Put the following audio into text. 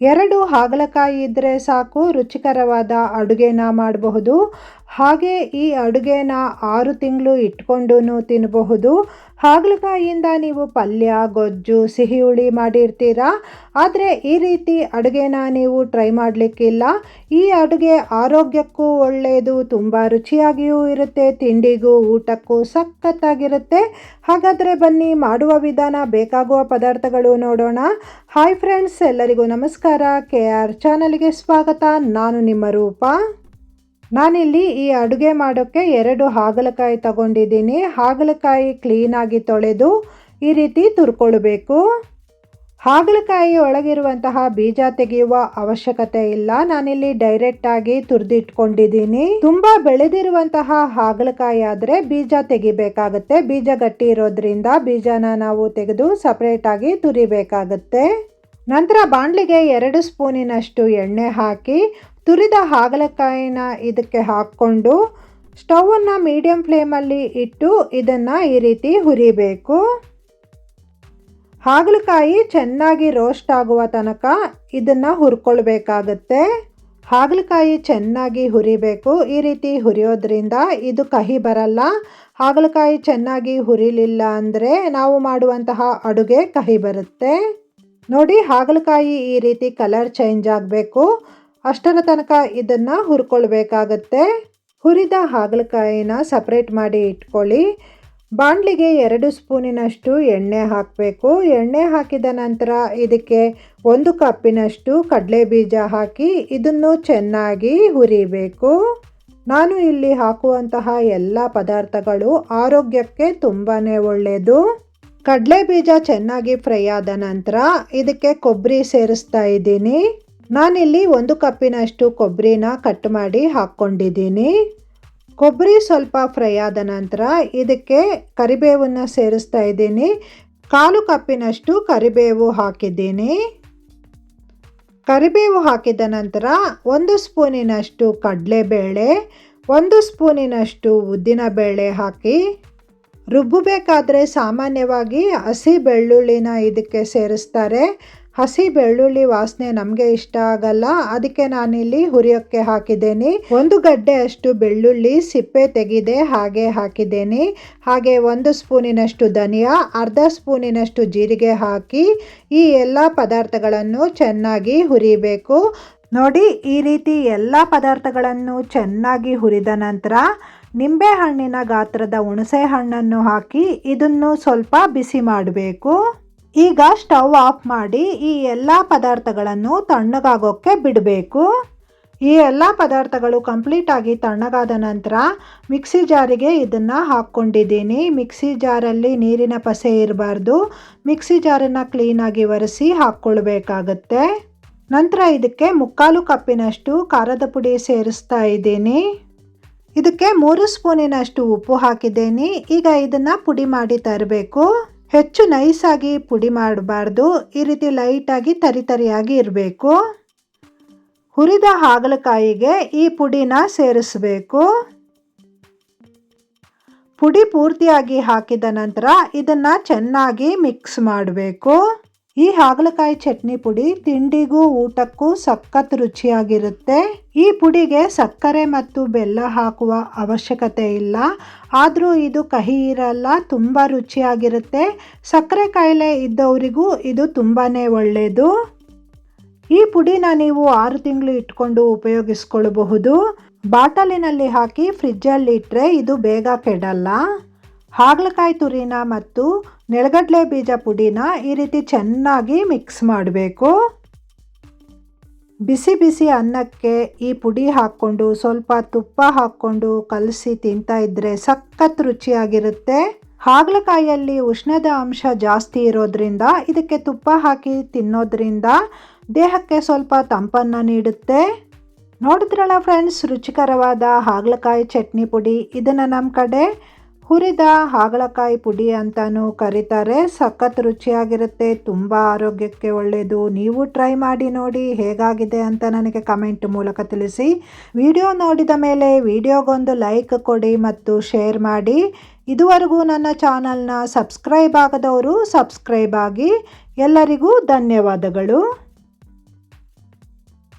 2 ಹಾಗಲಕಾಯಿ ಇದ್ದರೆ ಸಾಕು, ರುಚಿಕರವಾದ ಅಡುಗೆನ ಮಾಡಬಹುದು. ಹಾಗೆ ಈ ಅಡುಗೆನ 6 ತಿಂಗಳು ಇಟ್ಕೊಂಡು ತಿನ್ನಬಹುದು. ಹಾಗಲಕಾಯಿಯಿಂದ ನೀವು ಪಲ್ಯ, ಗೊಜ್ಜು, ಸಿಹಿ ಹುಳಿ ಮಾಡಿರ್ತೀರಾ. ಆದರೆ ಈ ರೀತಿ ಅಡುಗೆನ ನೀವು ಟ್ರೈ ಮಾಡಲಿಕ್ಕಿಲ್ಲ. ಈ ಅಡುಗೆ ಆರೋಗ್ಯಕ್ಕೂ ಒಳ್ಳೆಯದು, ತುಂಬ ರುಚಿಯಾಗಿಯೂ ಇರುತ್ತೆ, ತಿಂಡಿಗೂ ಊಟಕ್ಕೂ ಸಖತ್ತಾಗಿರುತ್ತೆ. ಹಾಗಾದರೆ ಬನ್ನಿ ಮಾಡುವ ವಿಧಾನ, ಬೇಕಾಗುವ ಪದಾರ್ಥಗಳು ನೋಡೋಣ. ಹಾಯ್ ಫ್ರೆಂಡ್ಸ್, ಎಲ್ಲರಿಗೂ ನಮಸ್ಕಾರ. KR ಚಾನಲ್ಗೆ ಸ್ವಾಗತ. ನಾನು ನಿಮ್ಮ ರೂಪ. ನಾನಿಲ್ಲಿ ಈ ಅಡುಗೆ ಮಾಡೋಕ್ಕೆ 2 ಹಾಗಲಕಾಯಿ ತಗೊಂಡಿದ್ದೀನಿ. ಹಾಗಲಕಾಯಿ ಕ್ಲೀನಾಗಿ ತೊಳೆದು ಈ ರೀತಿ ತುರ್ಕೊಳ್ಬೇಕು. ಹಾಗಲಕಾಯಿ ಒಳಗಿರುವಂತಹ ಬೀಜ ತೆಗೆಯುವ ಅವಶ್ಯಕತೆ ಇಲ್ಲ. ನಾನಿಲ್ಲಿ ಡೈರೆಕ್ಟಾಗಿ ತುರಿದಿಟ್ಕೊಂಡಿದ್ದೀನಿ. ತುಂಬ ಬೆಳೆದಿರುವಂತಹ ಹಾಗಲಕಾಯಿ ಆದರೆ ಬೀಜ ತೆಗಿಬೇಕಾಗುತ್ತೆ. ಬೀಜ ಗಟ್ಟಿ ಇರೋದ್ರಿಂದ ಬೀಜನ ನಾವು ತೆಗೆದು ಸಪ್ರೇಟಾಗಿ ತುರಿಬೇಕಾಗುತ್ತೆ. ನಂತರ ಬಾಣಲಿಗೆ 2 ಸ್ಪೂನಿನಷ್ಟು ಎಣ್ಣೆ ಹಾಕಿ ತುರಿದ ಹಾಗಲಕಾಯಿನ ಇದಕ್ಕೆ ಹಾಕ್ಕೊಂಡು ಸ್ಟವನ್ನು ಮೀಡಿಯಂ ಫ್ಲೇಮಲ್ಲಿ ಇಟ್ಟು ಇದನ್ನು ಈ ರೀತಿ ಹುರಿಬೇಕು. ಹಾಗಲಕಾಯಿ ಚೆನ್ನಾಗಿ ರೋಸ್ಟ್ ಆಗುವ ತನಕ ಇದನ್ನು ಹುರ್ಕೊಳ್ಬೇಕಾಗತ್ತೆ. ಹಾಗಲಕಾಯಿ ಚೆನ್ನಾಗಿ ಹುರಿಬೇಕು. ಈ ರೀತಿ ಹುರಿಯೋದ್ರಿಂದ ಇದು ಕಹಿ ಬರಲ್ಲ. ಹಾಗಲಕಾಯಿ ಚೆನ್ನಾಗಿ ಹುರಿಲಿಲ್ಲ ಅಂದರೆ ನಾವು ಮಾಡುವಂತಹ ಅಡುಗೆ ಕಹಿ ಬರುತ್ತೆ. ನೋಡಿ, ಹಾಗಲಕಾಯಿ ಈ ರೀತಿ ಕಲರ್ ಚೇಂಜ್ ಆಗಬೇಕು. ಅಷ್ಟರ ತನಕ ಇದನ್ನು ಹುರ್ಕೊಳ್ಬೇಕಾಗತ್ತೆ. ಹುರಿದ ಹಾಗಲಕಾಯಿನ ಸಪ್ರೇಟ್ ಮಾಡಿ ಇಟ್ಕೊಳ್ಳಿ. ಬಾಣಲಿಗೆ 2 ಸ್ಪೂನಿನಷ್ಟು ಎಣ್ಣೆ ಹಾಕಬೇಕು. ಎಣ್ಣೆ ಹಾಕಿದ ನಂತರ ಇದಕ್ಕೆ 1 ಕಪ್ಪಿನಷ್ಟು ಕಡಲೆ ಬೀಜ ಹಾಕಿ ಇದನ್ನು ಚೆನ್ನಾಗಿ ಹುರಿಬೇಕು. ನಾನು ಇಲ್ಲಿ ಹಾಕುವಂತಹ ಎಲ್ಲ ಪದಾರ್ಥಗಳು ಆರೋಗ್ಯಕ್ಕೆ ತುಂಬಾ ಒಳ್ಳೆಯದು. ಕಡಲೆ ಬೀಜ ಚೆನ್ನಾಗಿ ಫ್ರೈ ಆದ ನಂತರ ಇದಕ್ಕೆ ಕೊಬ್ಬರಿ ಸೇರಿಸ್ತಾ ಇದ್ದೀನಿ. ನಾನಿಲ್ಲಿ 1 ಕಪ್ಪಿನಷ್ಟು ಕೊಬ್ಬರಿನ ಕಟ್ ಮಾಡಿ ಹಾಕ್ಕೊಂಡಿದ್ದೀನಿ. ಕೊಬ್ಬರಿ ಸ್ವಲ್ಪ ಫ್ರೈ ಆದ ನಂತರ ಇದಕ್ಕೆ ಕರಿಬೇವನ್ನು ಸೇರಿಸ್ತಾ ಇದ್ದೀನಿ. 1/4 ಕಪ್ಪಿನಷ್ಟು ಕರಿಬೇವು ಹಾಕಿದ್ದೀನಿ. ಕರಿಬೇವು ಹಾಕಿದ ನಂತರ 1 ಸ್ಪೂನಿನಷ್ಟು ಕಡಲೆಬೇಳೆ, 1 ಸ್ಪೂನಿನಷ್ಟು ಉದ್ದಿನಬೇಳೆ ಹಾಕಿ ರುಬ್ಬಬೇಕಾದ್ರೆ ಸಾಮಾನ್ಯವಾಗಿ ಹಸಿ ಬೆಳ್ಳುಳ್ಳಿನ ಇದಕ್ಕೆ ಸೇರಿಸ್ತಾರೆ. ಹಸಿ ಬೆಳ್ಳುಳ್ಳಿ ವಾಸನೆ ನಮಗೆ ಇಷ್ಟ ಆಗಲ್ಲ, ಅದಕ್ಕೆ ನಾನಿಲ್ಲಿ ಹುರಿಯೋಕ್ಕೆ ಹಾಕಿದ್ದೇನೆ. 1 ಗಡ್ಡೆ ಅಷ್ಟು ಬೆಳ್ಳುಳ್ಳಿ ಸಿಪ್ಪೆ ತೆಗೆದೆ ಹಾಗೆ ಹಾಕಿದ್ದೇನೆ. ಹಾಗೆ 1 ಸ್ಪೂನಿನಷ್ಟು ಧನಿಯಾ, ಅರ್ಧ ಸ್ಪೂನಿನಷ್ಟು ಜೀರಿಗೆ ಹಾಕಿ ಈ ಎಲ್ಲ ಪದಾರ್ಥಗಳನ್ನು ಚೆನ್ನಾಗಿ ಹುರಿಬೇಕು. ನೋಡಿ, ಈ ರೀತಿ ಎಲ್ಲ ಪದಾರ್ಥಗಳನ್ನು ಚೆನ್ನಾಗಿ ಹುರಿದ ನಂತರ ನಿಂಬೆ ಹಣ್ಣಿನ ಗಾತ್ರದ ಹುಣಸೆ ಹಣ್ಣನ್ನು ಹಾಕಿ ಇದನ್ನು ಸ್ವಲ್ಪ ಬಿಸಿ ಮಾಡಬೇಕು. ಈಗ ಸ್ಟವ್ ಆಫ್ ಮಾಡಿ ಈ ಎಲ್ಲ ಪದಾರ್ಥಗಳನ್ನು ತಣ್ಣಗಾಗೋಕ್ಕೆ ಬಿಡಬೇಕು. ಈ ಎಲ್ಲ ಪದಾರ್ಥಗಳು ಕಂಪ್ಲೀಟಾಗಿ ತಣ್ಣಗಾದ ನಂತರ ಮಿಕ್ಸಿ ಜಾರಿಗೆ ಇದನ್ನು ಹಾಕ್ಕೊಂಡಿದ್ದೀನಿ. ಮಿಕ್ಸಿ ಜಾರಲ್ಲಿ ನೀರಿನ ಪಸೆ ಇರಬಾರ್ದು. ಮಿಕ್ಸಿ ಜಾರನ್ನು ಕ್ಲೀನಾಗಿ ಒರೆಸಿ ಹಾಕ್ಕೊಳ್ಬೇಕಾಗತ್ತೆ. ನಂತರ ಇದಕ್ಕೆ 3/4 ಕಪ್ಪಿನಷ್ಟು ಖಾರದ ಪುಡಿ ಸೇರಿಸ್ತಾ ಇದ್ದೀನಿ. ಇದಕ್ಕೆ 3 ಸ್ಪೂನಿನಷ್ಟು ಉಪ್ಪು ಹಾಕಿದ್ದೀನಿ. ಈಗ ಇದನ್ನು ಪುಡಿ ಮಾಡಿ ತರಬೇಕು. ಹೆಚ್ಚು ನೈಸಾಗಿ ಪುಡಿ ಮಾಡಬಾರ್ದು. ಈ ರೀತಿ ಲೈಟಾಗಿ ತರಿಯಾಗಿ ಇರಬೇಕು. ಹುರಿದ ಹಾಗಲಕಾಯಿಗೆ ಈ ಪುಡಿನ ಸೇರಿಸಬೇಕು. ಪುಡಿ ಪೂರ್ತಿಯಾಗಿ ಹಾಕಿದ ನಂತರ ಇದನ್ನು ಚೆನ್ನಾಗಿ ಮಿಕ್ಸ್ ಮಾಡಬೇಕು. ಈ ಹಾಗಲಕಾಯಿ ಚಟ್ನಿ ಪುಡಿ ತಿಂಡಿಗೂ ಊಟಕ್ಕೂ ಸಖತ್ ರುಚಿಯಾಗಿರುತ್ತೆ. ಈ ಪುಡಿಗೆ ಸಕ್ಕರೆ ಮತ್ತು ಬೆಲ್ಲ ಹಾಕುವ ಅವಶ್ಯಕತೆ ಇಲ್ಲ. ಆದರೂ ಇದು ಕಹಿ ಇರಲ್ಲ, ತುಂಬ ರುಚಿಯಾಗಿರುತ್ತೆ. ಸಕ್ಕರೆ ಕಾಯಿಲೆ ಇದ್ದವರಿಗೂ ಇದು ತುಂಬಾ ಒಳ್ಳೆಯದು. ಈ ಪುಡಿನ ನೀವು 6 ತಿಂಗಳು ಇಟ್ಕೊಂಡು ಉಪಯೋಗಿಸ್ಕೊಳ್ಬಹುದು. ಬಾಟಲಿನಲ್ಲಿ ಹಾಕಿ ಫ್ರಿಜ್ಜಲ್ಲಿ ಇಟ್ಟರೆ ಇದು ಬೇಗ ಕೆಡಲ್ಲ. ಹಾಗಲಕಾಯಿ ತುರಿನ ಮತ್ತು ನೆಲಗಡಲೆ ಬೀಜ ಪುಡಿನ ಈ ರೀತಿ ಚೆನ್ನಾಗಿ ಮಿಕ್ಸ್ ಮಾಡಬೇಕು. ಬಿಸಿ ಬಿಸಿ ಅನ್ನಕ್ಕೆ ಈ ಪುಡಿ ಹಾಕ್ಕೊಂಡು ಸ್ವಲ್ಪ ತುಪ್ಪ ಹಾಕ್ಕೊಂಡು ಕಲಸಿ ತಿಂತಾ ಇದ್ದರೆ ಸಖತ್ ರುಚಿಯಾಗಿರುತ್ತೆ. ಹಾಗಲಕಾಯಿಯಲ್ಲಿ ಉಷ್ಣದ ಅಂಶ ಜಾಸ್ತಿ ಇರೋದ್ರಿಂದ ಇದಕ್ಕೆ ತುಪ್ಪ ಹಾಕಿ ತಿನ್ನೋದ್ರಿಂದ ದೇಹಕ್ಕೆ ಸ್ವಲ್ಪ ತಂಪನ್ನು ನೀಡುತ್ತೆ. ನೋಡಿದ್ರಲ್ಲ ಫ್ರೆಂಡ್ಸ್, ರುಚಿಕರವಾದ ಹಾಗಲಕಾಯಿ ಚಟ್ನಿ ಪುಡಿ. ಇದನ್ನು ನಮ್ಮ ಕಡೆ ಹುರಿದ ಹಾಗಲಕಾಯಿ ಪುಡಿ ಅಂತಲೂ ಕರೀತಾರೆ. ಸಖತ್ ರುಚಿಯಾಗಿರುತ್ತೆ, ತುಂಬ ಆರೋಗ್ಯಕ್ಕೆ ಒಳ್ಳೆಯದು. ನೀವು ಟ್ರೈ ಮಾಡಿ ನೋಡಿ ಹೇಗಾಗಿದೆ ಅಂತ ನನಗೆ ಕಮೆಂಟ್ ಮೂಲಕ ತಿಳಿಸಿ. ವಿಡಿಯೋ ನೋಡಿದ ಮೇಲೆ ವಿಡಿಯೋಗೊಂದು ಲೈಕ್ ಕೊಡಿ ಮತ್ತು ಶೇರ್ ಮಾಡಿ. ಇದುವರೆಗೂ ನನ್ನ ಚಾನಲ್ನ ಸಬ್ಸ್ಕ್ರೈಬ್ ಆಗದವರು ಸಬ್ಸ್ಕ್ರೈಬ್ ಆಗಿ. ಎಲ್ಲರಿಗೂ ಧನ್ಯವಾದಗಳು.